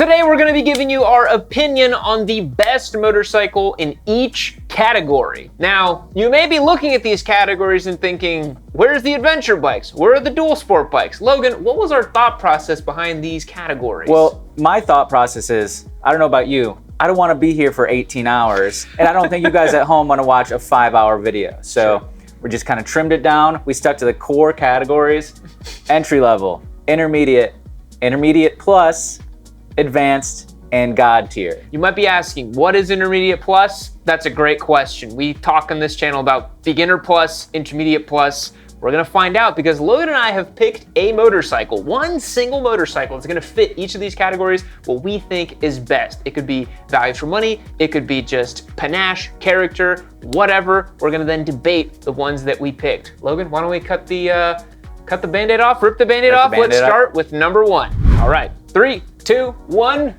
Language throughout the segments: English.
today we're going to be giving you our opinion on the best motorcycle in each category. Now, you may be looking at these categories and thinking, where's the adventure bikes? Where are the dual sport bikes? Logan, what was our thought process behind these categories? Well, my thought process is, I don't know about you, I don't want to be here for 18 hours, and I don't think you guys at home want to watch a 5-hour video. So sure. We just kind of trimmed it down. We stuck to the core categories: entry level, intermediate plus, advanced, and God tier. You might be asking, what is intermediate plus? That's a great question. We talk on this channel about beginner plus, intermediate plus. We're gonna find out because Logan and I have picked a motorcycle, one single motorcycle that's gonna fit each of these categories, what we think is best. It could be value for money, it could be just panache, character, whatever. We're gonna then debate the ones that we picked. Logan, why don't we cut the Band-Aid off, rip the Band-Aid off? Let's start with number one. All right, 3, 2, 1.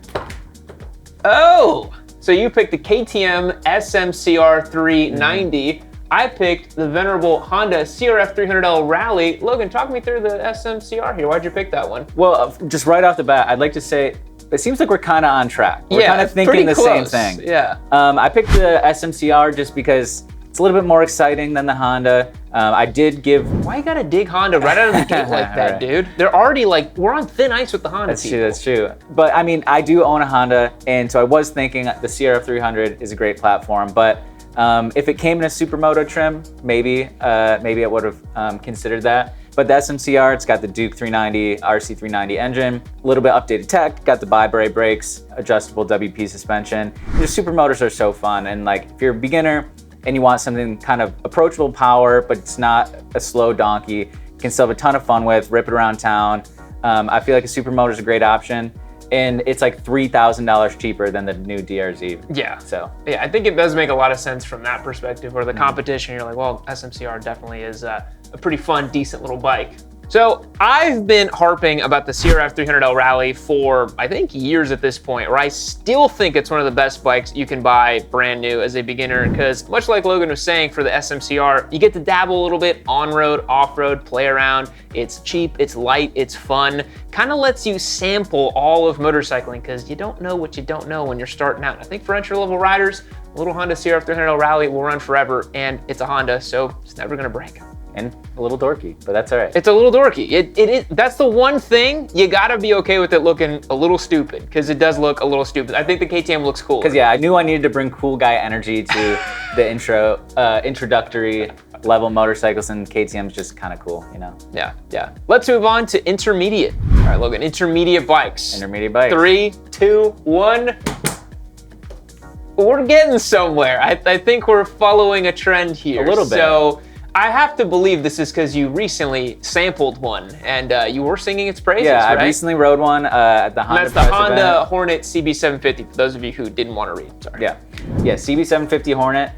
Oh, so you picked the KTM SMCR 390. I picked the venerable Honda CRF 300L Rally. Logan, talk me through the SMCR here. Why'd you pick that one? Well, just right off the bat, I'd like to say, it seems like we're kind of on track. We're kind of thinking the same thing. Yeah. I picked the SMCR just because it's a little bit more exciting than the Honda. I did give... Why you gotta dig Honda right out of the gate like that, right, dude? They're already like, we're on thin ice with the Honda That's true, that's true. But I mean, I do own a Honda, and so I was thinking the CRF 300 is a great platform, but if it came in a supermoto trim, maybe I would have considered that. But the SMCR, it's got the Duke 390, RC 390 engine, a little bit updated tech, got the bi-brake brakes, adjustable WP suspension. The supermotors are so fun, and like if you're a beginner and you want something kind of approachable power, but it's not a slow donkey, you can still have a ton of fun with, rip it around town. I feel like a supermotor is a great option. And it's like $3,000 cheaper than the new DRZ. Yeah. So yeah, I think it does make a lot of sense from that perspective. Where the competition, you're like, well, SMCR definitely is a pretty fun, decent little bike. So I've been harping about the CRF 300L Rally for, I think, years at this point, where I still think it's one of the best bikes you can buy brand new as a beginner, because much like Logan was saying for the SMCR, you get to dabble a little bit on-road, off-road, play around. It's cheap, it's light, it's fun. Kind of lets you sample all of motorcycling, because you don't know what you don't know when you're starting out. I think for entry-level riders, a little Honda CRF 300L Rally will run forever, and it's a Honda, so it's never gonna break. And a little dorky, but that's all right. It's a little dorky. It is. That's the one thing you gotta be okay with it looking a little stupid, because it does look a little stupid. I think the KTM looks cool. Because yeah, I knew I needed to bring cool guy energy to the introductory level motorcycles, and KTM's just kind of cool, you know? Yeah, yeah. Let's move on to intermediate. All right, Logan, intermediate bikes. Intermediate bikes. 3, 2, 1. We're getting somewhere. I think we're following a trend here. A little bit. So I have to believe this is because you recently sampled one, and you were singing its praises, yeah, right? I recently rode one at the Honda. And that's the Honda Hornet CB750, for those of you who didn't want to read, sorry. Yeah, CB750 Hornet.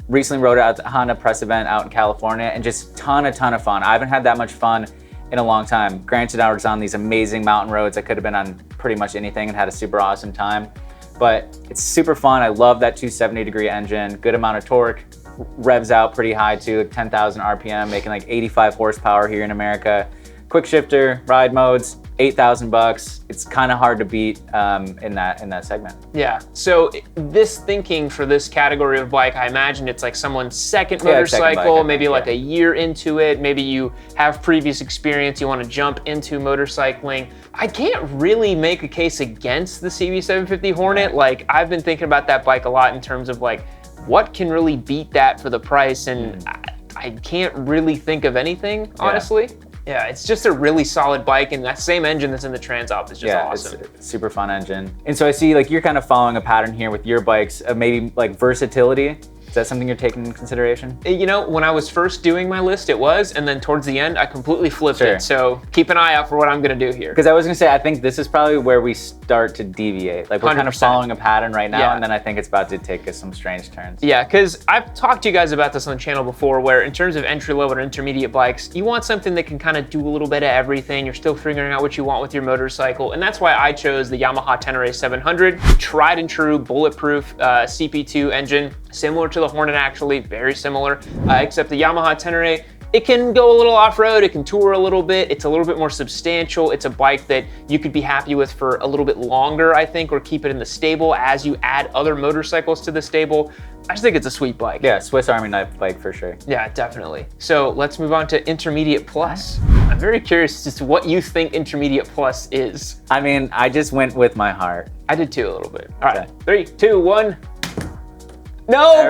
Recently rode it at the Honda press event out in California, and just ton of fun. I haven't had that much fun in a long time. Granted, I was on these amazing mountain roads. I could have been on pretty much anything and had a super awesome time, but it's super fun. I love that 270-degree engine, good amount of torque. Revs out pretty high too, 10,000 RPM, making like 85 horsepower here in America. Quick shifter, ride modes, $8,000. It's kind of hard to beat in that segment. Yeah. So this thinking for this category of bike, I imagine it's like someone's second motorcycle, bike, maybe like a year into it. Maybe you have previous experience, you want to jump into motorcycling. I can't really make a case against the CB750 Hornet. Like, I've been thinking about that bike a lot in terms of like, what can really beat that for the price? And I can't really think of anything, honestly. Yeah, it's just a really solid bike, and that same engine that's in the Transop is just awesome. It's a super fun engine. And so I see like you're kind of following a pattern here with your bikes of maybe like versatility. Is that something you're taking into consideration? You know, when I was first doing my list, it was, and then towards the end, I completely flipped it. So keep an eye out for what I'm gonna do here. Because I was gonna say, I think this is probably where we start to deviate. Like we're 100%. Kind of following a pattern right now, and then I think it's about to take us some strange turns. Yeah, because I've talked to you guys about this on the channel before, where in terms of entry-level or intermediate bikes, you want something that can kind of do a little bit of everything. You're still figuring out what you want with your motorcycle, and that's why I chose the Yamaha Tenere 700, tried and true, bulletproof CP2 engine, similar to the Hornet actually, very similar, except the Yamaha Tenere it can go a little off-road, it can tour a little bit, it's a little bit more substantial. It's a bike that you could be happy with for a little bit longer, I think, or keep it in the stable as you add other motorcycles to the stable. I just think it's a sweet bike. Yeah, Swiss Army knife bike for sure. Yeah, definitely. So let's move on to Intermediate Plus. I'm very curious as to what you think Intermediate Plus is. I mean, I just went with my heart. I did too a little bit. All right, 3, 2, 1. No,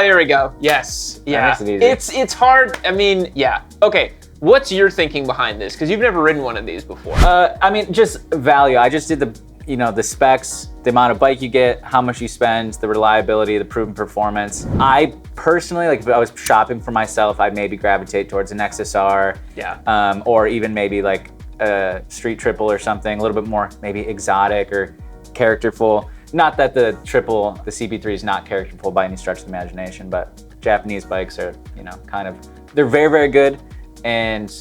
here we go. Yes, yeah. It's hard. I mean, yeah. Okay, what's your thinking behind this? Because you've never ridden one of these before. I mean, just value. I just did the specs, the amount of bike you get, how much you spend, the reliability, the proven performance. I personally, like, if I was shopping for myself, I'd maybe gravitate towards an XSR. Yeah. Or even maybe like a Street Triple or something, a little bit more maybe exotic or characterful. Not that the CB3 is not characterful by any stretch of the imagination, but Japanese bikes are, they're very, very good. And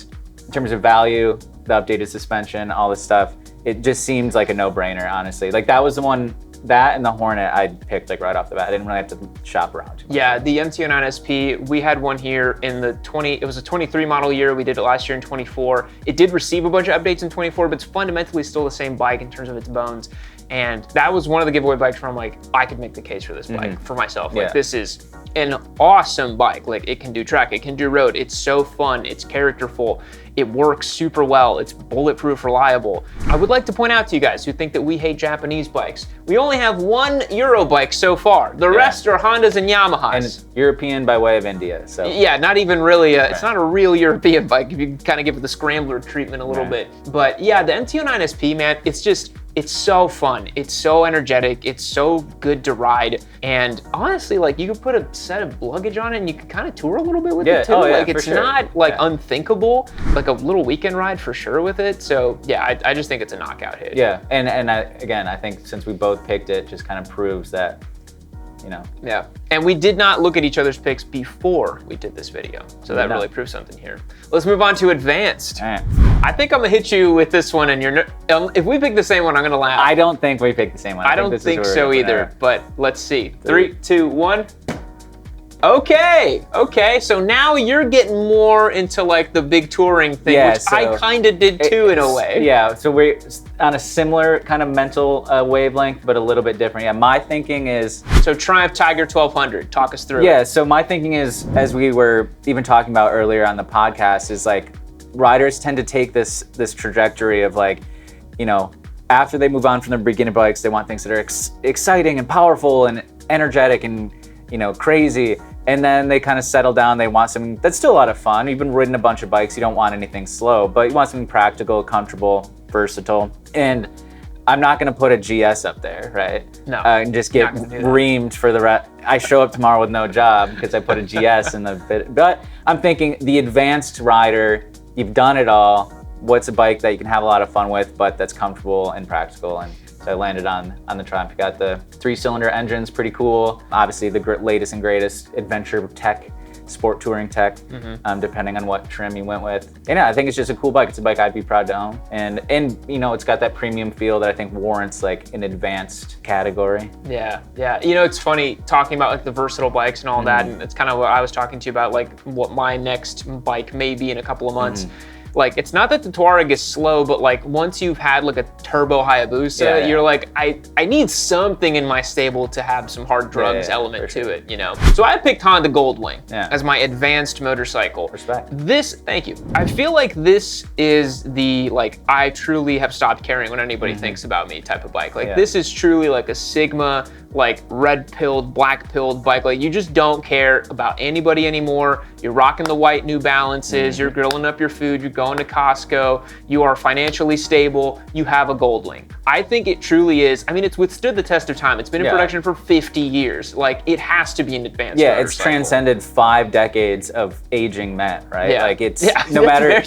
in terms of value, the updated suspension, all this stuff, it just seems like a no-brainer, honestly. Like that was the one, that and the Hornet I picked like right off the bat. I didn't really have to shop around too much. Yeah, the MT-09 SP, we had one here in the it was a 23 model year. We did it last year in 24. It did receive a bunch of updates in 24, but it's fundamentally still the same bike in terms of its bones. And that was one of the giveaway bikes where I'm like, I could make the case for this bike for myself. Like, this is an awesome bike. Like, it can do track, it can do road. It's so fun, it's characterful, it works super well, it's bulletproof, reliable. I would like to point out to you guys who think that we hate Japanese bikes, we only have one Euro bike so far. The rest are Hondas and Yamahas. And it's European by way of India, so. Yeah, not even really, it's not a real European bike if you kind of give it the scrambler treatment a little bit. But yeah, the MT-09 SP, man, it's so fun. It's so energetic. It's so good to ride. And honestly, like, you could put a set of luggage on it and you could kind of tour a little bit with it too. Like, it's not like unthinkable, like a little weekend ride for sure with it. So yeah, I just think it's a knockout hit. Yeah, and I think since we both picked it, just kind of proves that, Yeah, and we did not look at each other's picks before we did this video. So that really proves something here. Let's move on to Advanced. All right. I think I'm gonna hit you with this one, and if we pick the same one, I'm gonna laugh. I don't think we picked the same one. I don't think so either, but let's see. 3, 2, 1. Okay, so now you're getting more into like the big touring thing, which I kind of did too in a way. Yeah, so we're on a similar kind of mental wavelength, but a little bit different. Yeah, my thinking is... So Triumph Tiger 1200, talk us through it. Yeah, so my thinking is, as we were even talking about earlier on the podcast, is like riders tend to take this trajectory of like, after they move on from their beginner bikes, they want things that are exciting and powerful and energetic and crazy, and then they kind of settle down. They want something that's still a lot of fun. You've been ridden a bunch of bikes, you don't want anything slow, but you want something practical, comfortable, versatile. And I'm not gonna put a GS up there, right? No. And just get reamed for the rest. I show up tomorrow with no job because I put a GS in the bit. But I'm thinking the advanced rider, you've done it all. What's a bike that you can have a lot of fun with, but that's comfortable and practical? And so I landed on the Triumph. You got the 3-cylinder engines, pretty cool. Obviously the latest and greatest adventure tech, sport touring tech, depending on what trim you went with. And yeah, I think it's just a cool bike. It's a bike I'd be proud to own. And it's got that premium feel that I think warrants like an advanced category. Yeah. It's funny talking about like the versatile bikes and all that, and it's kind of what I was talking to you about, like what my next bike may be in a couple of months. Like, it's not that the Touareg is slow, but like once you've had like a Turbo Hayabusa, you're like, I need something in my stable to have some hard drugs element to it, So I picked Honda Goldwing as my advanced motorcycle. Respect. Thank you. I feel like this is the, like, I truly have stopped caring when anybody thinks about me type of bike. Like, this is truly like a Sigma, like red-pilled, black-pilled bike. Like, you just don't care about anybody anymore. You're rocking the white New Balances, you're grilling up your food, you're going to Costco, you are financially stable, you have a Goldwing. I think it truly is. I mean, it's withstood the test of time. It's been in production for 50 years. Like, it has to be an advanced motorcycle. It's transcended 5 decades of aging men, right? Like, it's no matter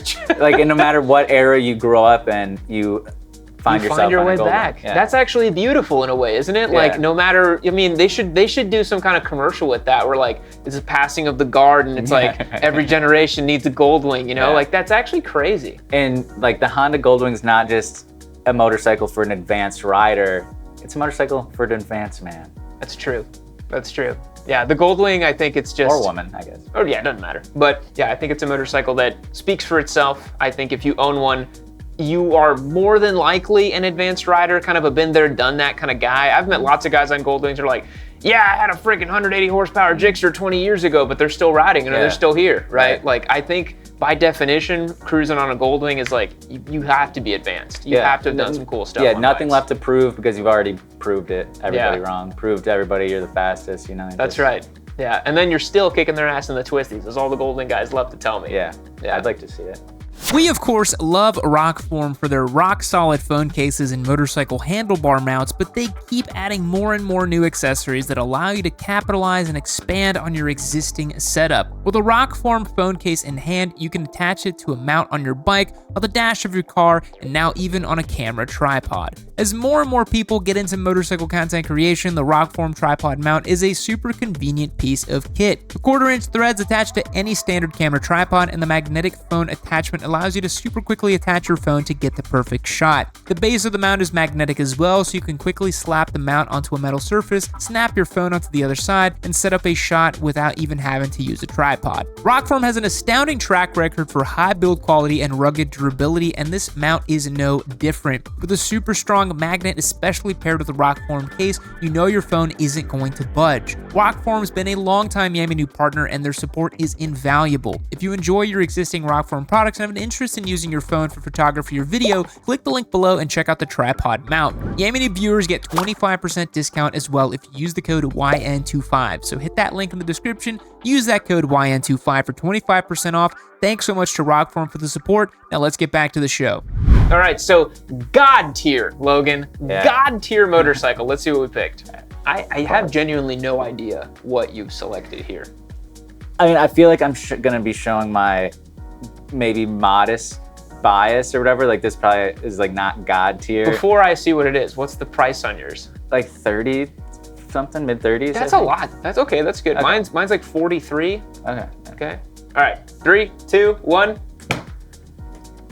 no matter what era you grow up in, you find your way back. That's actually beautiful in a way, isn't it? Like, no matter, I mean, they should do some kind of commercial with that where like it's a passing of the guard and it's like every generation needs a Goldwing, like that's actually crazy. And like the Honda Goldwing's not just a motorcycle for an advanced rider, it's a motorcycle for an advanced man. That's true. Yeah, the Goldwing, I think it's just... Or woman, I guess. Oh yeah, it doesn't matter. But yeah, I think it's a motorcycle that speaks for itself. I think if you own one, you are more than likely an advanced rider, kind of a been there, done that kind of guy. I've met lots of guys on Goldwings who are like, yeah, I had a freaking 180 horsepower Gixxer 20 years ago, but they're still riding and they're still here, right? Like, I think by definition, cruising on a Goldwing is like, you have to be advanced. You have to have done some cool stuff. Yeah, nothing left to prove because you've already proved everybody wrong. Proved to everybody you're the fastest, you know. That's right. Yeah, and then you're still kicking their ass in the twisties. That's all the Goldwing guys love to tell me. Yeah, I'd like to see it. We, of course, love Rockform for their rock-solid phone cases and motorcycle handlebar mounts, but they keep adding more and more new accessories that allow you to capitalize and expand on your existing setup. With a Rockform phone case in hand, you can attach it to a mount on your bike, on the dash of your car, and now even on a camera tripod. As more and more people get into motorcycle content creation, the Rockform tripod mount is a super convenient piece of kit. The 1/4-inch threads attached to any standard camera tripod, and the magnetic phone attachment allows you to super quickly attach your phone to get the perfect shot. The base of the mount is magnetic as well, so you can quickly slap the mount onto a metal surface, snap your phone onto the other side, and set up a shot without even having to use a tripod. Rockform has an astounding track record for high build quality and rugged durability, and this mount is no different. With a super strong magnet, especially paired with a Rockform case, you know your phone isn't going to budge. Rockform's been a long-time Yamanu partner, and their support is invaluable. If you enjoy your existing Rockform products and have an interest in using your phone for photography or video, click the link below and check out the tripod mount. Yamanu viewers get 25% discount as well if you use the code YN25. So hit that link in the description, use that code YN25 for 25% off. Thanks so much to Rockform for the support. Now let's get back to the show. All right, so God tier, Logan. God tier motorcycle. Let's see what we picked. I have genuinely no idea what you've selected here. I mean, I feel like I'm gonna be showing my maybe modest bias or whatever. Like this probably is like not God tier. Before I see what it is, what's the price on yours? Like 30 something, mid 30s. That's a lot. That's okay. That's good. Okay. Mine's like 43. Okay. All right. 3, 2, 1.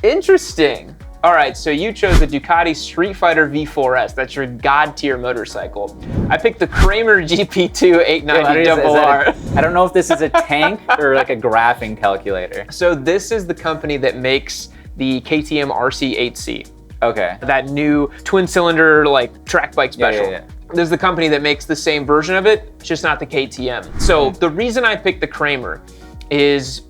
Interesting. All right, so you chose the Ducati Street Fighter V4S. That's your God tier motorcycle. I picked the Kramer GP2 890 RR. I don't know if this is a tank or like a graphing calculator. So this is the company that makes the KTM RC8C. Okay. That new twin cylinder like track bike special. Yeah. This is the company that makes the same version of it, it's just not the KTM. So the reason I picked the Kramer is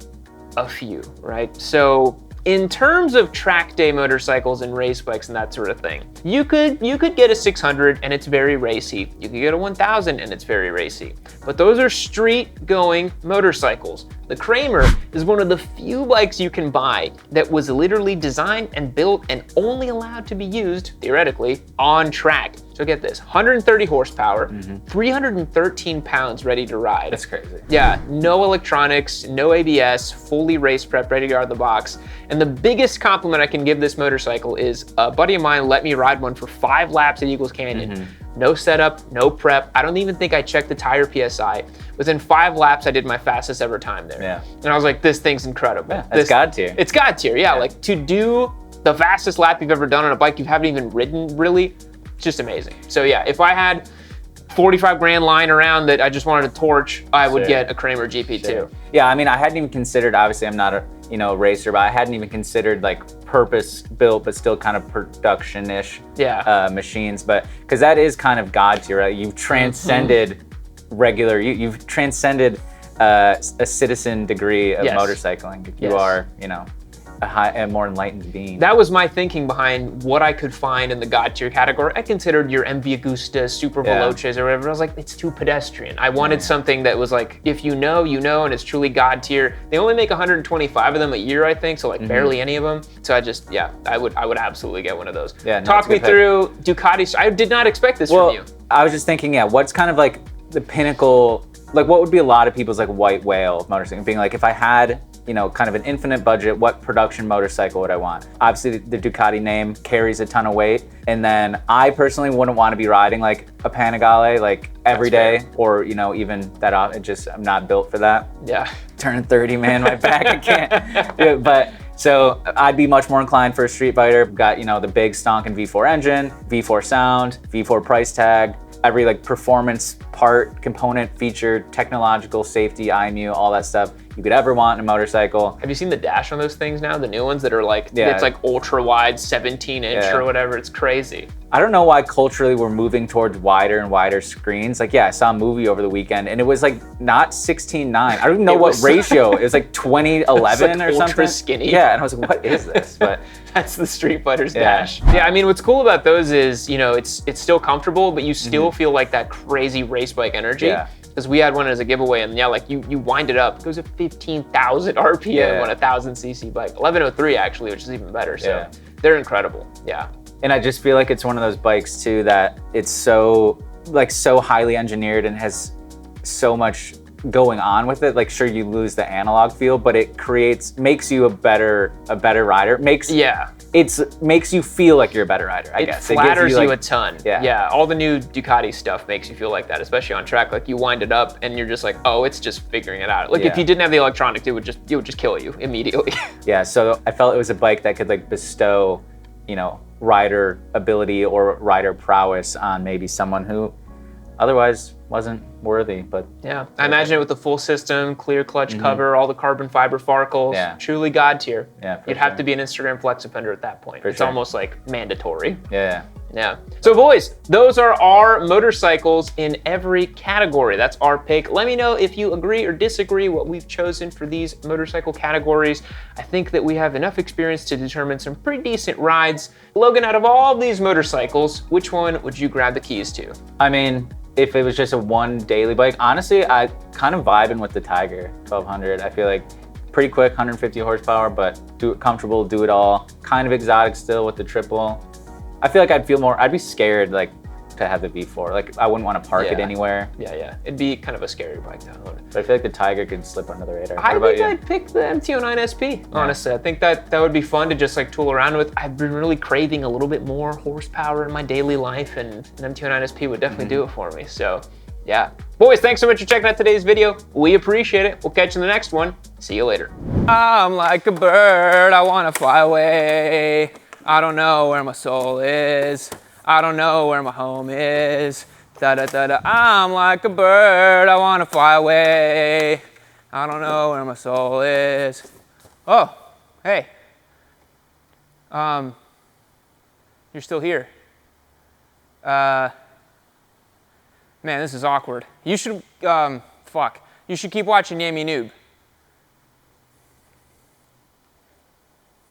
a few, right? So in terms of track day motorcycles and race bikes and that sort of thing, you could get a 600 and it's very racy. You could get a 1000 and it's very racy. But those are street going motorcycles. The Kramer is one of the few bikes you can buy that was literally designed and built and only allowed to be used, theoretically, on track. So get this, 130 horsepower, 313 pounds ready to ride. That's crazy. Yeah, no electronics, no ABS, fully race prep, ready to go out of the box. And the biggest compliment I can give this motorcycle is a buddy of mine let me ride one for 5 laps at Eagles Canyon. No setup, no prep. I don't even think I checked the tire PSI. Within 5 laps, I did my fastest ever time there. Yeah. And I was like, this thing's incredible. Yeah, that's God tier. It's God tier, yeah. Like to do the fastest lap you've ever done on a bike you haven't even ridden, really, it's just amazing. So yeah, if I had 45 grand lying around that I just wanted to torch, I would get a Kramer GP2. Sure. Yeah, I mean, I hadn't even considered, obviously I'm not a racer, but I hadn't even considered like purpose built, but still kind of production-ish machines. But because that is kind of God tier, right? You've transcended regular, you've transcended a citizen degree of motorcycling. You are, a more enlightened being. That was my thinking behind what I could find in the God tier category. I considered your MV Agusta, Super Veloces or whatever. I was like, it's too pedestrian. I wanted something that was like, if you know, and it's truly God tier. They only make 125 of them a year, I think, so like barely any of them. So I just, I would absolutely get one of those. Yeah, no, talk me through Ducati. I did not expect this from you. I was just thinking, what's kind of like the pinnacle, like what would be a lot of people's like white whale motorcycle, being like, if I had kind of an infinite budget, what production motorcycle would I want? Obviously, the Ducati name carries a ton of weight. And then I personally wouldn't want to be riding like a Panigale like every day, or, even that off. I'm not built for that. Yeah. Turning 30, man, my back, I can't. But So I'd be much more inclined for a street fighter. Got, you know, the big stonking V4 engine, V4 sound, V4 price tag, every like performance part, component, feature, technological, safety, IMU, all that stuff you could ever want in a motorcycle. Have you seen the dash on those things now? The new ones that are like, Yeah. it's like ultra wide, 17-inch Yeah. or whatever. It's crazy. I don't know why culturally we're moving towards wider and wider screens. Like, yeah, I saw a movie over the weekend and it was like not 16:9. I don't even know what ratio. It was like 20:11 like or something. ultra skinny. Yeah, and I was like, what is this? But That's the Street Fighter's Yeah. dash. Yeah, I mean, what's cool about those is, you know, it's still comfortable, but you still feel like that crazy race bike energy. Yeah. Because we had one as a giveaway, and yeah, like you wind it up, it goes at 15,000 RPM on a 1,000cc bike. 1103 actually, which is even better. So Yeah. they're incredible. Yeah. And I just feel like it's one of those bikes too that it's so highly engineered and has so much going on with it. Like, sure, you lose the analog feel, but it makes you a better rider. Makes you feel like you're a better rider, I guess. It flatters gives you like, a ton. Yeah. All the new Ducati stuff makes you feel like that, especially on track. Like you wind it up and you're just like, oh, it's just figuring it out. Like if Yeah. you didn't have the electronics, it would just kill you immediately. Yeah, so I felt it was a bike that could like bestow, you know, rider ability or rider prowess on maybe someone who otherwise wasn't worthy. But Yeah, I imagine it with the full system, clear clutch cover, all the carbon fiber farkles. Yeah. Truly God tier. Yeah, for You'd have sure. to be an Instagram flex offender at that point. For It's sure. almost like mandatory. yeah. Yeah. So boys, those are our motorcycles in every category. That's our pick. Let me know if you agree or disagree what we've chosen for these motorcycle categories. I think that we have enough experience to determine some pretty decent rides. Logan, out of all of these motorcycles, which one would you grab the keys to? I mean, if it was just a one daily bike, honestly, I kind of vibing with the Tiger 1200. I feel like pretty quick, 150 horsepower, but do it comfortable, do it all. Kind of exotic still with the triple. I feel like I'd be scared like to have the V4. Like I wouldn't want to park it Yeah. anywhere. Yeah. It'd be kind of a scary bike to own. But I feel like the Tiger could slip under the radar. What I about think you? I'd pick the MT-09 SP, honestly. I think that would be fun to just like tool around with. I've been really craving a little bit more horsepower in my daily life, and an MT-09 SP would definitely do it for me. So yeah. Boys, thanks so much for checking out today's video. We appreciate it. We'll catch you in the next one. See you later. I'm like a bird, I wanna fly away. I don't know where my soul is. I don't know where my home is. Da-da-da-da. I'm like a bird, I wanna fly away. I don't know where my soul is. Oh, hey. You're still here. Man, this is awkward. You should, you should keep watching Yami Noob.